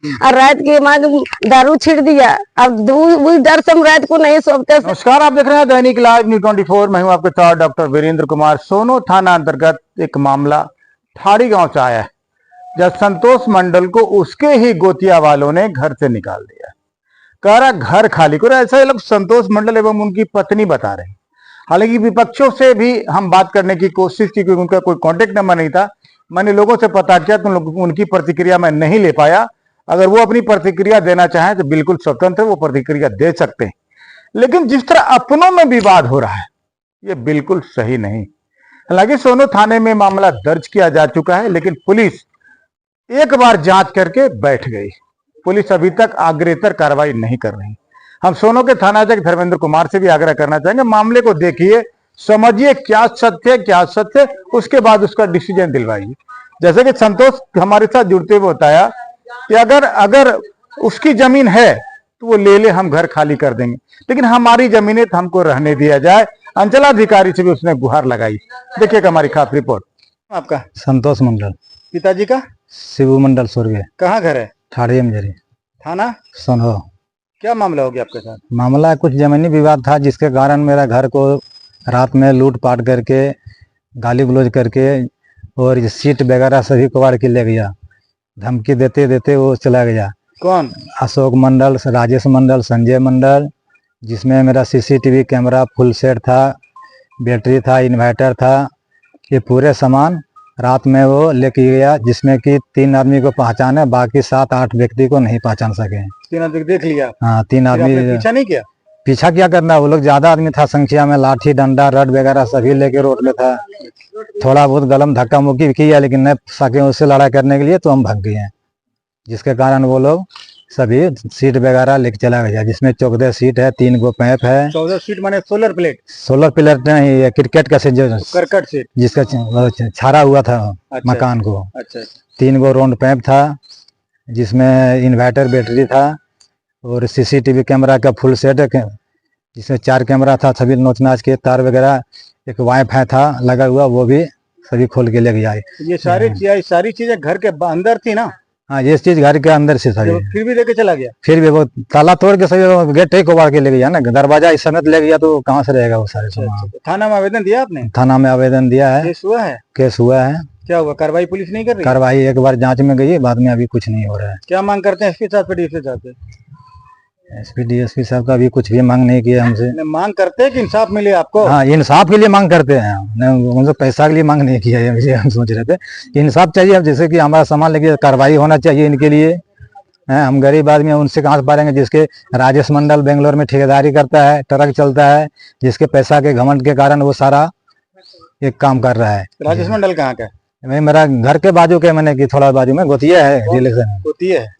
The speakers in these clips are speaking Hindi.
और रात के बाद दारू छिड़ दिया। अब उस डर से हम रात को नहीं सोते। नमस्कार, आप देख रहे हैं दैनिक लाइव न्यूज 24। मैं हूं आपके साथ डॉक्टर वीरेंद्र कुमार। सोनो थाना अंतर्गत एक मामला ठाड़ी गांव से आया है, जहां संतोष मंडल को उसके ही गोतिया वालों ने घर से निकाल दिया। कह रहा घर खाली करो। ऐसा लोग संतोष मंडल एवं उनकी पत्नी बता रहे हैं। हालांकि विपक्षों से भी हम बात करने की कोशिश की, क्योंकि उनका कोई कांटेक्ट नंबर नहीं था। मैंने लोगों से पता किया तो उनकी प्रतिक्रिया मैं नहीं ले पाया। अगर वो अपनी प्रतिक्रिया देना चाहें तो बिल्कुल स्वतंत्र वो प्रतिक्रिया दे सकते हैं, लेकिन जिस तरह अपनों में विवाद हो रहा है ये बिल्कुल सही नहीं। हालांकि सोनो थाने में मामला दर्ज किया जा चुका है, लेकिन पुलिस एक बार जांच करके बैठ गई। पुलिस अभी तक अग्रेतर कार्रवाई नहीं कर रही। हम सोनो के थानाध्यक्ष धर्मेंद्र कुमार से भी आग्रह करना चाहेंगे, मामले को देखिए, समझिए क्या सत्य है क्या सत्य, उसके बाद उसका डिसीजन दिलवाइए। जैसे कि संतोष हमारे साथ जुड़ते हुए बताया कि अगर उसकी जमीन है तो वो ले ले, हम घर खाली कर देंगे, लेकिन हमारी जमीन है तो हमको रहने दिया जाए। अंचलाधिकारी से भी उसने गुहार लगाई। देखिएगा हमारी खास रिपोर्ट। आपका संतोष मंडल। पिताजी का? शिव मंडल स्वर्गीय। कहाँ घर है? ठाड़ी मजरी थाना सोनो। क्या मामला हो गया आपके साथ? मामला कुछ जमीनी विवाद था, जिसके कारण मेरा घर को रात में लूट पाट करके, गाली गलौज करके और ये सीट वगैरह सभी कबाड़ के ले गया। धमकी देते देते वो चला गया। कौन? अशोक मंडल, राजेश मंडल, संजय मंडल, जिसमें मेरा सीसीटीवी कैमरा फुल सेट था, बैटरी था, इन्वर्टर था, ये पूरे सामान रात में वो लेके गया, जिसमें कि 3 आदमी को पहचाने, बाकी 7-8 व्यक्ति को नहीं पहचान सके। 3 आदमी देख लिया? हाँ, 3 आदमी। पीछा नहीं किया? पीछा क्या करना, वो लोग ज्यादा आदमी था संख्या में, लाठी डंडा रड वगैरह सभी लेके रोड में था। थोड़ा बहुत गलम धक्का मुक्की भी किया, लेकिन नहीं सके उससे लड़ाई करने के लिए, तो हम भाग गए हैं, जिसके कारण वो लोग सभी सीट वगैरह लेके चला गया, जिसमें 14 सीट है, 3 गो पैप है। 14 सीट माने सोलर प्लेट? सोलर प्लेट नहीं, क्रिकेट का सीट, करकट सीट जिसका छाड़ा हुआ था। अच्छा, मकान को। अच्छा। 3 गो राउंड पैप था, जिसमें इन्वर्टर बैटरी था, और सीसीटीवी कैमरा का फुल सेट, जिसमें 4 कैमरा था, सभी नोच नाच के तार वगैरह, एक वाईफाई था लगा हुआ, वो भी सभी खोल के ले गया। ये सारी चीजें घर के अंदर थी ना? हाँ, ये चीज घर के अंदर से था। फिर भी लेके चला गया? फिर भी वो ताला तोड़ के सभी गेट ही कबाड़ के ले गया ना, दरवाजा इस समेत ले गया, तो कहाँ से रहेगा वो सारे सामान। थाना में आवेदन दिया आपने? थाना में आवेदन दिया है। केस हुआ है? केस हुआ है। क्या हुआ? कार्रवाई पुलिस नहीं कर रही? कार्रवाई एक बार जांच में गई, बाद में अभी कुछ नहीं हो रहा है। क्या मांग करते हैं एसपी साहब डीएसपी साहब से? एसपी डीएसपी साहब का भी कुछ भी मांग नहीं किया हमसे। मांग करते हैं कि इंसाफ मिले आपको? हाँ, इंसाफ के लिए मांग करते हैं, उनसे पैसा के लिए मांग नहीं किया है। हम सोच रहे थे कि इंसाफ चाहिए, अब जैसे कि हमारा सामान लेके कार्रवाई होना चाहिए इनके लिए। हम गरीब आदमी, उनसे कहाँ से पाएंगे? जिसके राजेश मंडल बेंगलोर में ठेकेदारी करता है, ट्रक चलता है, जिसके पैसा के घमंड के कारण वो सारा एक काम कर रहा है। राजेश मंडल कहाँ का? मेरा घर के बाजू के, मैंने कि थोड़ा बाजू में गोतिया है, रिलेशन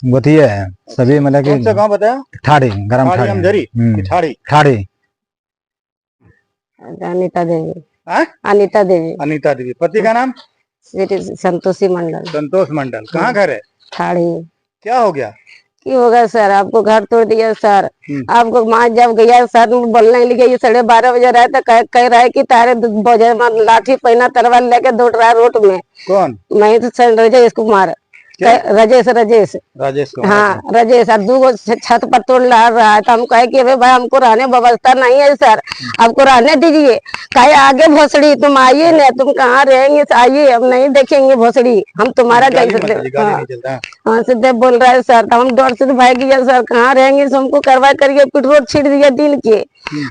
गोतिया है सभी, मतलब कौन सा गांव बताया? ठाड़ी, गरम ठाड़ी। ठाड़ी। अनीता देवी। अनीता देवी। अनीता देवी। पति का नाम? संतोषी मंडल। संतोष मंडल। कहाँ घर है? ठाड़ी। क्या हो गया? की होगा सर? आपको घर तोड़ दिया सर। आपको माँ जब गया सर बोलने के लिए, ये 12:30 बजे रहे तो कह रहा है कि तारे बजे लाठी पहना तलवार लेके दौड़ रहा है रोड में। कौन? मैं तो सर राजेश कुमार। राजेश हाँ, राजेश। और 2 छत पर तोड़ रहा है, तो हम कहे कि भाई हमको रहने व्यवस्था नहीं है सर, आपको रहने दीजिए। कहे आगे भोसड़ी तुम आइए न, तुम कहाँ रहेंगे, आइए, हम नहीं देखेंगे भोसड़ी, हम तुम्हारा कैसे। हाँ, सीधे बोल रहा है सर। तो हम डर से भाग गया सर, कहाँ रहेंगे, तो हमको कार्रवाई करिए। पेट्रोल छिड़ दिया दिन के,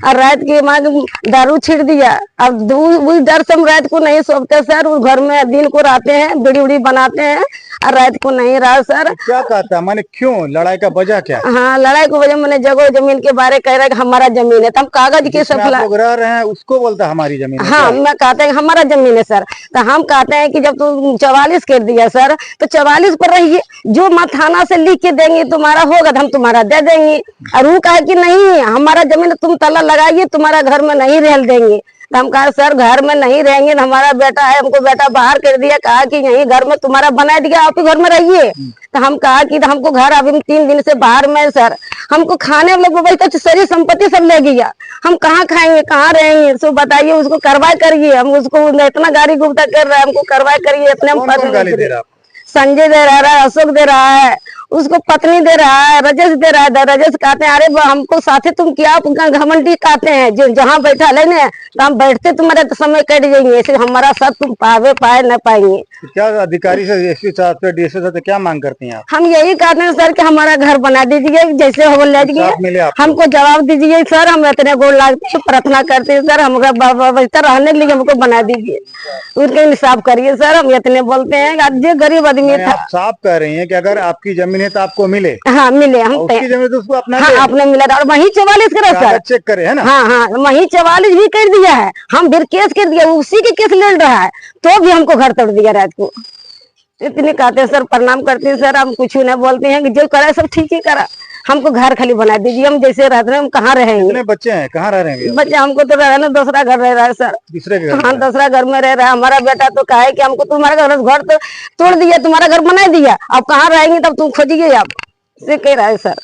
और रात के बाद दारू छिड़ दिया। अब उस डर से हम रात को नहीं सोते सर। उस घर में दिन को रहते हैं, बीड़ी उड़ी बनाते हैं, और रात को नहीं रहा सर। क्या कहता है? मैंने क्यों लड़ाई का वजह क्या? हाँ, लड़ाई को वजह मैंने जगह जमीन के बारे कह रहा है कि हमारा जमीन है, तो हम कागज के सब रह रहे हैं उसको बोलता है हमारी जमीन है। हाँ, मैं कहते हैं हमारा जमीन है सर। तो हम कहते हैं कि जब तुम 44 कर दिया सर, तो 44 पर रहिए, जो मत थाना से लिख के देंगे तुम्हारा होगा तो हम तुम्हारा दे देंगे। और वो कहा कि नहीं हमारा जमीन, तुम ताला लगाइए, तुम्हारा घर में नहीं रह देंगे। तो हम कहा सर घर में नहीं रहेंगे, हमारा बेटा है, हमको बेटा बाहर कर दिया, कहा कि यही घर में तुम्हारा बना दिया, आप ही घर में रहिए। तो हम कहा कि हमको घर अभी 3 दिन से बाहर में सर, हमको खाने वाले तो सारी संपत्ति सब ले गया, हम कहाँ खाएंगे, कहाँ रहेंगे, सो बताइए, उसको कार्रवाई करिए। हम उसको इतना गाड़ी गुप्ता कर रहा है, हमको कार्रवाई करिए। इतने संजय दे रहा है, अशोक दे रहा है, उसको पत्नी दे रहा है, रजेश दे रहा है। रजेश कहते हैं अरे हमको साथे तुम क्या घमंडी कहते हैं, जो जहाँ बैठा लेने तो हम बैठते तुम्हारे तो समय कट जाएंगे, ऐसे हमारा साथ तुम पाए न पाएंगे। क्या अधिकारी से, एसपी साहब से, डीएसपी साहब से क्या मांग करती हैं आप? हम यही कहते हैं सर कि हमारा घर बना दीजिए, जैसे हो मिले आपको। हमको जवाब दीजिए सर, हम इतने गोल लागते हैं, प्रार्थना करते हैं सर, हमारा रहने के लिए हमको बना दीजिए, उनके इंसाफ करिए सर, हम इतने बोलते हैं। जो गरीब आदमी था, आप साफ कह रही हैं कि अगर आपकी जमीन है तो आपको मिले। हाँ मिले, हम उसकी जमीन तो उसको अपना हाँ आपने मिला और वही 44 करे सर, चेक करे है ना। हाँ वही 44 भी कर दिया है, हम फिर केस कर दिया, उसी के केस लड़ रहा है, तो भी हमको घर तोड़ दिया रात को। इतने कहते हैं सर, प्रणाम करते हैं सर, हम कुछ नहीं बोलते हैं कि जो करा सब ठीक ही करा, हमको घर खाली बना दीजिए, हम जैसे रहते हैं हम कहाँ रहेंगे। कितने बच्चे हैं, कहाँ रह रहे हैं? बच्चे हमको तो रह दूसरा घर रह रहा है सर, दूसरे के घर? हाँ दूसरा घर में रह रहा है। हमारा बेटा तो कहा है कि हमको तुम्हारा घर तो तोड़ दिया, तुम्हारा घर बना दिया, अब कहाँ रहेंगे, तब तुम खोजिए आप, से कह रहा है सर।